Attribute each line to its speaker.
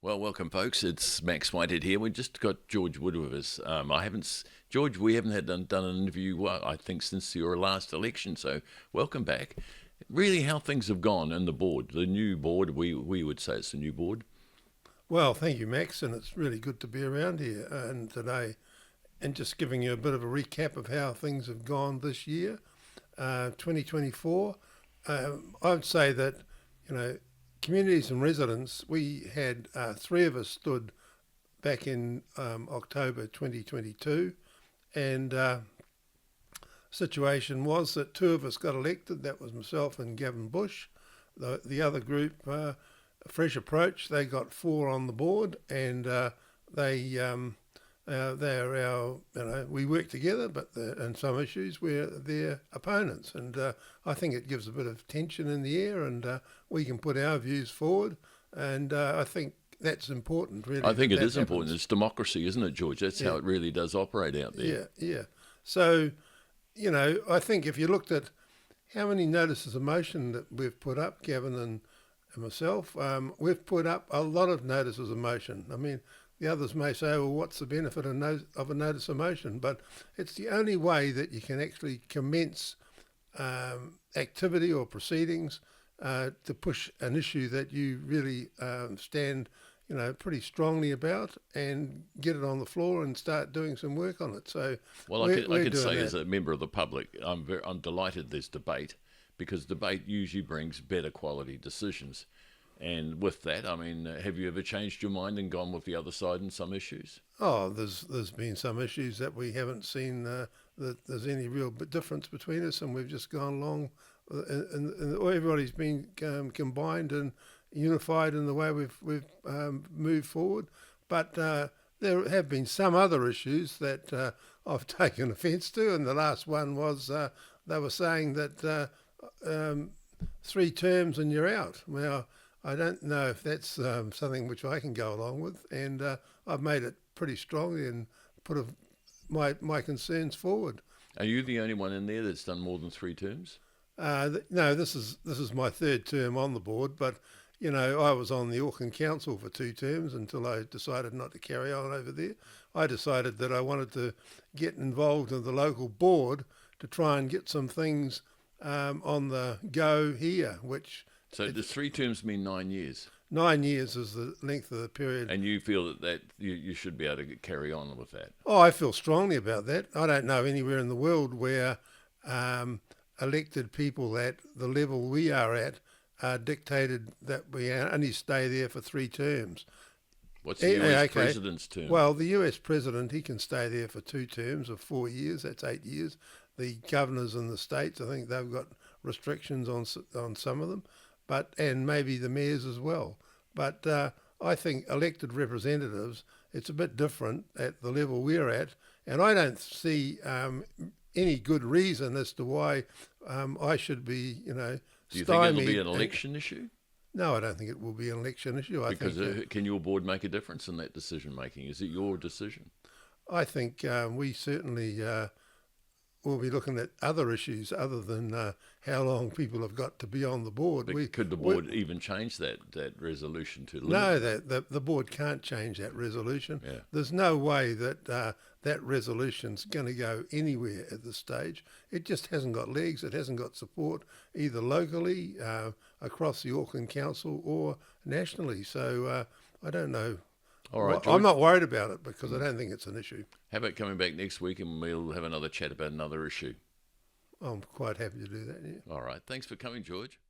Speaker 1: Well, welcome, folks. It's Max Whitehead here. We just got George Wood with us. George, we haven't done an interview, I think, since your last election. So, welcome back. Really, how things have gone in the board, the new board. We would say it's the new board.
Speaker 2: Well, thank you, Max, and it's really good to be around here and today, and just giving you a bit of a recap of how things have gone this year, 2024. I'd say that, communities and residents, we had three of us stood back in October 2022, and situation was that two of us got elected. That was myself and Gavin Bush. The other group, Fresh Approach, they got four on the board, and they're our, we work together, but in some issues we're their opponents, and I think it gives a bit of tension in the air, and we can put our views forward, and I think that's important, really.
Speaker 1: I think it is important. It's democracy, isn't it, George? That's how it really does operate out there.
Speaker 2: Yeah. So, I think if you looked at how many notices of motion that we've put up, Gavin and myself, we've put up a lot of notices of motion. I mean, the others may say, well, what's the benefit of a notice of motion? But it's the only way that you can actually commence activity or proceedings to push an issue that you really stand, pretty strongly about, and get it on the floor and start doing some work on it. So,
Speaker 1: well, I could say, as a member of the public, I'm delighted there's debate, because debate usually brings better quality decisions. And with that, I mean, have you ever changed your mind and gone with the other side in some issues?
Speaker 2: Oh, there's been some issues that we haven't seen that there's any real difference between us, and we've just gone along, and everybody's been combined and unified in the way we've moved forward. But there have been some other issues that I've taken offence to, and the last one was they were saying that 3 terms and you're out. Well, I don't know if that's something which I can go along with, and I've made it pretty strongly and put my concerns forward.
Speaker 1: Are you the only one in there that's done more than 3 terms?
Speaker 2: No, this is my 3rd term on the board, but I was on the Auckland Council for 2 terms until I decided not to carry on over there. I decided that I wanted to get involved in the local board to try and get some things on the go here, which...
Speaker 1: So does 3 terms mean 9 years?
Speaker 2: 9 years is the length of the period.
Speaker 1: And you feel that you should be able to carry on with that?
Speaker 2: Oh, I feel strongly about that. I don't know anywhere in the world where elected people at the level we are at are dictated that we only stay there for 3 terms.
Speaker 1: What's the US president's term?
Speaker 2: Well, the US president, he can stay there for 2 terms of 4 years. That's 8 years. The governors in the states, I think they've got restrictions on some of them. And maybe the mayors as well. But I think elected representatives, it's a bit different at the level we're at, and I don't see any good reason as to why I should be,
Speaker 1: Do you think it'll be an election issue?
Speaker 2: No, I don't think it will be an election issue.
Speaker 1: Can your board make a difference in that decision making? Is it your decision?
Speaker 2: I think we certainly we'll be looking at other issues other than how long people have got to be on the board.
Speaker 1: But could the board even change that resolution to limit?
Speaker 2: No, the board can't change that resolution.
Speaker 1: Yeah.
Speaker 2: There's no way that that resolution's going to go anywhere at this stage. It just hasn't got legs. It hasn't got support either locally, across the Auckland Council, or nationally. So I don't know.
Speaker 1: All right, George.
Speaker 2: I'm not worried about it because I don't think it's an issue.
Speaker 1: How about coming back next week and we'll have another chat about another issue?
Speaker 2: I'm quite happy to do that, yeah.
Speaker 1: All right. Thanks for coming, George.